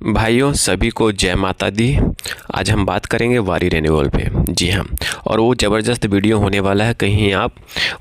भाइयों सभी को जय माता दी। आज हम बात करेंगे वारी रेन्यूअल पे। जी हाँ, और वो ज़बरदस्त वीडियो होने वाला है। कहीं आप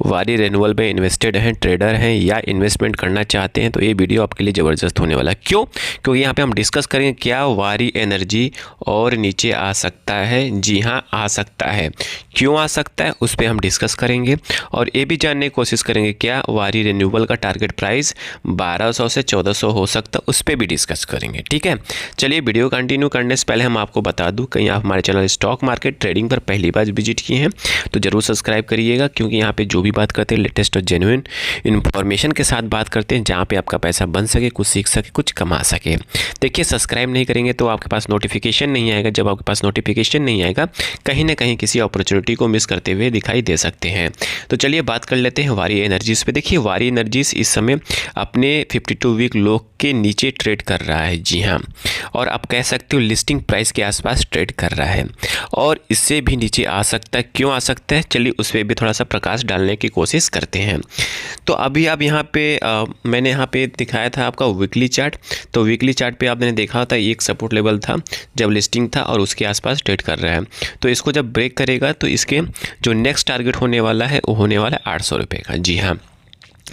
वारी रेन्यूअल में इन्वेस्टेड हैं, ट्रेडर हैं या इन्वेस्टमेंट करना चाहते हैं तो ये वीडियो आपके लिए ज़बरदस्त होने वाला है। क्यों? क्योंकि यहाँ पे हम डिस्कस करेंगे क्या वारी एनर्जी और नीचे आ सकता है। जी हाँ, आ सकता है। क्यों आ सकता है उस पर हम डिस्कस करेंगे और ये भी जानने की कोशिश करेंगे क्या वारी रेन्यूअल का टारगेट प्राइस 1200 से 1400 हो सकता है, उस पर भी डिस्कस करेंगे। ठीक है, चलिए वीडियो कंटिन्यू करने से पहले हम आपको बता दूं, कहीं आप हमारे चैनल स्टॉक मार्केट ट्रेडिंग पर पहली बार विजिट किए हैं तो जरूर सब्सक्राइब करिएगा, क्योंकि यहाँ पे जो भी बात करते हैं लेटेस्ट और जेन्युइन इन्फॉर्मेशन के साथ बात करते हैं, जहाँ पे आपका पैसा बन सके, कुछ सीख सके, कुछ कमा सके। देखिए, सब्सक्राइब नहीं करेंगे तो आपके पास नोटिफिकेशन नहीं आएगा। जब आपके पास नोटिफिकेशन नहीं आएगा, कहीं ना कहीं किसी अपॉर्चुनिटी को मिस करते हुए दिखाई दे सकते हैं। तो चलिए बात कर लेते हैं वारी एनर्जीज पे। देखिए, वारी एनर्जीज इस समय अपने 52 वीक लो के नीचे ट्रेड कर रहा है। जी हाँ, और आप कह सकते हो लिस्टिंग प्राइस के आसपास ट्रेड कर रहा है और इससे भी नीचे आ सकता है। क्यों आ सकता है, चलिए उस पर भी थोड़ा सा प्रकाश डालने की कोशिश करते हैं। तो अभी आप यहाँ पे मैंने यहाँ पे दिखाया था आपका वीकली चार्ट। तो वीकली चार्ट पे आपने देखा था एक सपोर्ट लेवल था जब लिस्टिंग था और उसके आसपास ट्रेड कर रहा है। तो इसको जब ब्रेक करेगा तो इसके जो नेक्स्ट टारगेट होने वाला है वो होने वाला है 800 रुपये का। जी हाँ,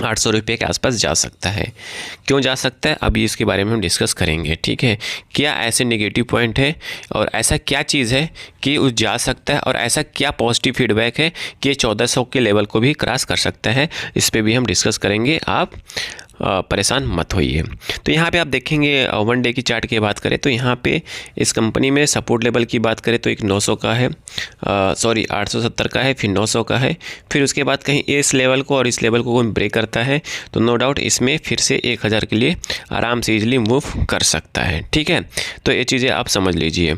800 रुपये के आसपास जा सकता है। क्यों जा सकता है, अभी इसके बारे में हम डिस्कस करेंगे। ठीक है, क्या ऐसे नेगेटिव पॉइंट है और ऐसा क्या चीज़ है कि उस जा सकता है और ऐसा क्या पॉजिटिव फीडबैक है कि 1400 के लेवल को भी क्रॉस कर सकता है, इस पे भी हम डिस्कस करेंगे। आप परेशान मत होइए। तो यहाँ पे आप देखेंगे वन डे की चार्ट की बात करें तो यहाँ पे इस कंपनी में सपोर्ट लेवल की बात करें तो एक 900 का है, 870 का है, फिर 900 का है, फिर उसके बाद कहीं इस लेवल को और इस लेवल को ब्रेक करता है तो नो डाउट इसमें फिर से 1000 के लिए आराम से इजीली मूव कर सकता है। ठीक है, तो ये चीज़ें आप समझ लीजिए।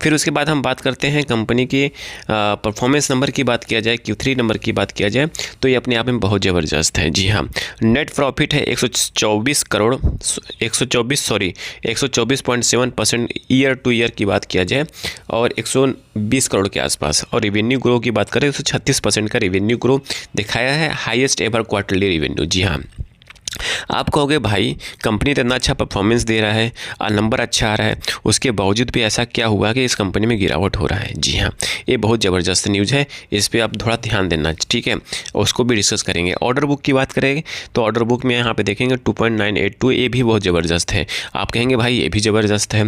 फिर उसके बाद हम बात करते हैं कंपनी की परफॉर्मेंस नंबर की बात किया जाए, Q3 नंबर की बात किया जाए तो ये अपने आप में बहुत ज़बरदस्त है। जी हाँ, नेट प्रॉफिट है 124.7% ईयर टू ईयर की बात किया जाए और 120 करोड़ के आसपास। और रेवेन्यू ग्रो की बात करें तो 36% का रेवेन्यू ग्रो दिखाया है, हाईएस्ट एवर क्वार्टरली रेवेन्यू। जी हाँ, आप कहोगे भाई कंपनी तो इतना अच्छा परफॉर्मेंस दे रहा है और नंबर अच्छा आ रहा है, उसके बावजूद भी ऐसा क्या हुआ कि इस कंपनी में गिरावट हो रहा है। जी हाँ, ये बहुत ज़बरदस्त न्यूज़ है, इस पर आप थोड़ा ध्यान देना। ठीक है, उसको भी डिस्कस करेंगे। ऑर्डर बुक की बात करेंगे तो ऑर्डर बुक में यहाँ पे देखेंगे 2.982, ये भी बहुत ज़बरदस्त है। आप कहेंगे भाई ये भी ज़बरदस्त है,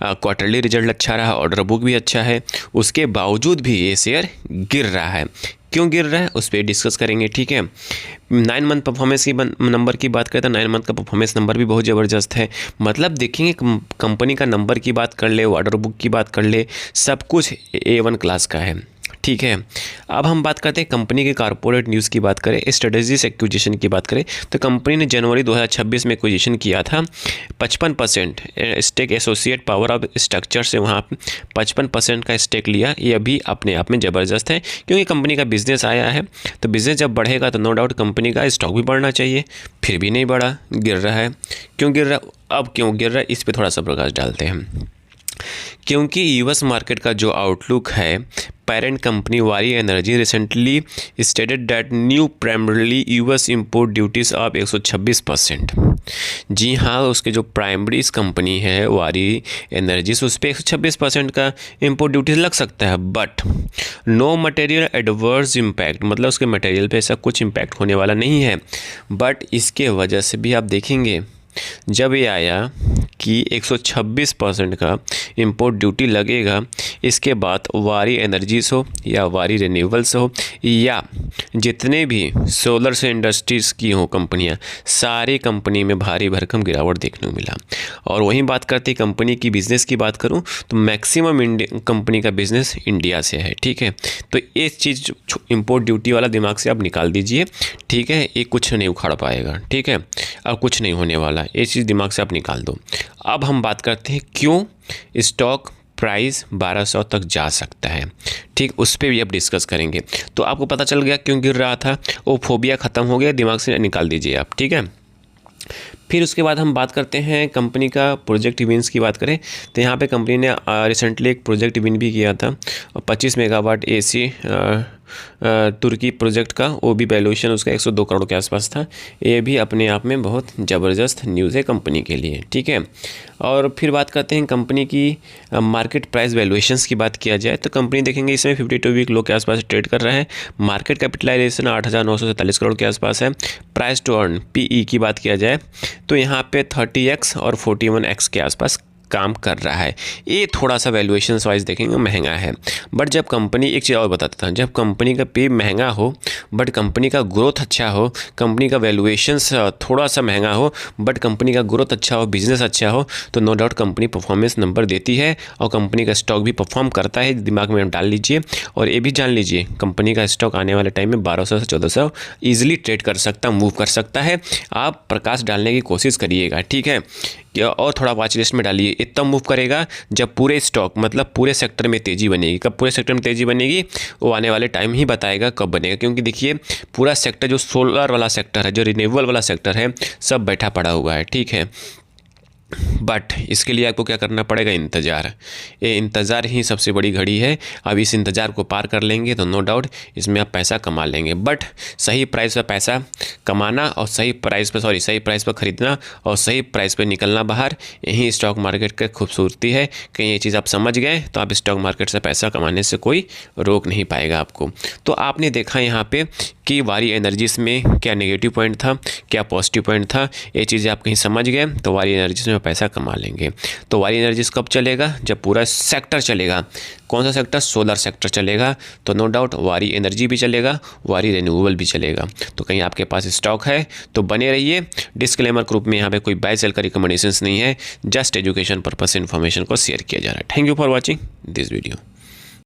क्वार्टरली रिजल्ट अच्छा रहा, ऑर्डर बुक भी अच्छा है, उसके बावजूद भी ये शेयर गिर रहा है। क्यों गिर रहा है उस पर डिस्कस करेंगे। ठीक है, 9 मंथ परफॉर्मेंस की नंबर की बात करें तो 9 मंथ का परफॉर्मेंस नंबर भी बहुत ज़बरदस्त है। मतलब देखेंगे कंपनी का नंबर की बात कर ले, ऑर्डर बुक की बात कर ले, सब कुछ A1 क्लास का है। ठीक है, अब हम बात करते हैं कंपनी के कॉर्पोरेट न्यूज़ की बात करें, स्ट्रेटेजिक एक्विजिशन की बात करें तो कंपनी ने जनवरी 2026 में एक्विजिशन किया था 55% stake associate power of structure से, वहाँ 55% का स्टेक लिया। ये अभी अपने आप में ज़बरदस्त है, क्योंकि कंपनी का बिजनेस आया है तो बिजनेस जब बढ़ेगा तो नो डाउट कंपनी का स्टॉक भी बढ़ना चाहिए, फिर भी नहीं बढ़ा, गिर रहा है। क्यों गिर रहा है, अब क्यों गिर रहा है, इस पर थोड़ा सा प्रकाश डालते हैं। क्योंकि यूएस मार्केट का जो आउटलुक है, पेरेंट कंपनी वारी energy recently stated that new primarily US import duties of 126%। जी हाँ, उसके जो प्राइमरी कंपनी है वारी एनर्जी उस पर 126% का इंपोर्ट ड्यूटीज लग सकता है, but no material adverse impact, मतलब उसके मटेरियल पे ऐसा कुछ इम्पैक्ट होने वाला नहीं है। बट इसके वजह से भी आप देखेंगे जब ये आया कि 126% का इंपोर्ट ड्यूटी लगेगा, इसके बाद वारी एनर्जीज हो या वारी रिन्यूएबल्स हो या जितने भी सोलर से इंडस्ट्रीज़ की हो कंपनियां, सारी कंपनी में भारी भरकम गिरावट देखने को मिला। और वहीं बात करते कंपनी की बिज़नेस की बात करूं तो मैक्सिमम कंपनी का बिज़नेस इंडिया से है। ठीक है, तो ये चीज़ इंपोर्ट ड्यूटी वाला दिमाग से आप निकाल दीजिए। ठीक है, ये कुछ नहीं उखाड़ पाएगा। ठीक है, अब कुछ नहीं होने वाला, ये चीज़ दिमाग से आप निकाल दो। अब हम बात करते हैं क्यों स्टॉक प्राइस 1200 तक जा सकता है। ठीक, उस पर भी अब डिस्कस करेंगे। तो आपको पता चल गया क्यों गिर रहा था, वो फोबिया ख़त्म हो गया, दिमाग से निकाल दीजिए आप। ठीक है, फिर उसके बाद हम बात करते हैं कंपनी का प्रोजेक्ट विन्स की बात करें तो यहाँ पे कंपनी ने रिसेंटली एक प्रोजेक्ट विन भी किया था 25 मेगावाट AC तुर्की प्रोजेक्ट का, वो भी वैल्यूएशन उसका 102 करोड़ के आसपास था। ये भी अपने आप में बहुत ज़बरदस्त न्यूज़ है कंपनी के लिए, ठीक है। और फिर बात करते हैं कंपनी की मार्केट प्राइस वैल्यूएशंस की बात किया जाए तो कंपनी देखेंगे इसमें 52 वीक लो के आसपास ट्रेड कर रहा है। मार्केट कैपिटलाइजेशन 8,947 करोड़ के आसपास है। प्राइस टू अर्न PE की बात किया जाए तो यहाँ पे 30x और 41x के आसपास काम कर रहा है। ये थोड़ा सा वैल्यूएशन वाइज देखेंगे महंगा है, बट जब कंपनी, एक चीज़ और बताता था, जब कंपनी का पे महंगा हो बट कंपनी का ग्रोथ अच्छा हो, कंपनी का वैल्यूएशन थोड़ा सा महंगा हो बट कंपनी का ग्रोथ अच्छा हो, बिजनेस अच्छा हो, तो no doubt company performance number देती है और कंपनी का स्टॉक भी परफॉर्म करता है। दिमाग में डाल लीजिए और ये भी जान लीजिए कंपनी का स्टॉक आने वाले टाइम में 1200 से 1400 ईजिली ट्रेड कर सकता, मूव कर सकता है। आप प्रकाश डालने की कोशिश करिएगा, ठीक है, और थोड़ा वॉच लिस्ट में डालिए। इतना मूव करेगा जब पूरे स्टॉक मतलब पूरे सेक्टर में तेज़ी बनेगी। कब पूरे सेक्टर में तेज़ी बनेगी वो आने वाले टाइम ही बताएगा कब बनेगा, क्योंकि देखिए पूरा सेक्टर जो सोलर वाला सेक्टर है, जो रिन्यूएबल वाला सेक्टर है, सब बैठा पड़ा हुआ है, ठीक है। बट इसके लिए आपको क्या करना पड़ेगा, इंतज़ार। ये इंतज़ार ही सबसे बड़ी घड़ी है। अब इस इंतज़ार को पार कर लेंगे तो नो डाउट इसमें आप पैसा कमा लेंगे। बट सही प्राइस पर पैसा कमाना और सही प्राइस पर ख़रीदना और सही प्राइस पर निकलना बाहर, यही स्टॉक मार्केट की खूबसूरती है। कहीं ये चीज़ आप समझ गए तो आप स्टॉक मार्केट से पैसा कमाने से कोई रोक नहीं पाएगा आपको। तो आपने देखा यहाँ पे कि वारी एनर्जीज में क्या नेगेटिव पॉइंट था, क्या पॉजिटिव पॉइंट था, ये चीज़ें आप कहीं समझ गए तो वारी एनर्जीज में पैसा कमा लेंगे। तो वारी एनर्जीज कब चलेगा, जब पूरा सेक्टर चलेगा। कौन सा सेक्टर, सोलर सेक्टर चलेगा, तो नो डाउट वारी एनर्जी भी चलेगा, वारी रिन्यूएबल भी चलेगा। तो कहीं आपके पास स्टॉक है तो बने रहिए। डिस्क्लेमर ग्रुप में यहाँ पे कोई बाय सेल का रिकमेंडेशंस नहीं है, जस्ट एजुकेशन पर्पस से इन्फॉर्मेशन को शेयर किया जा रहा है। Thank you for watching this video.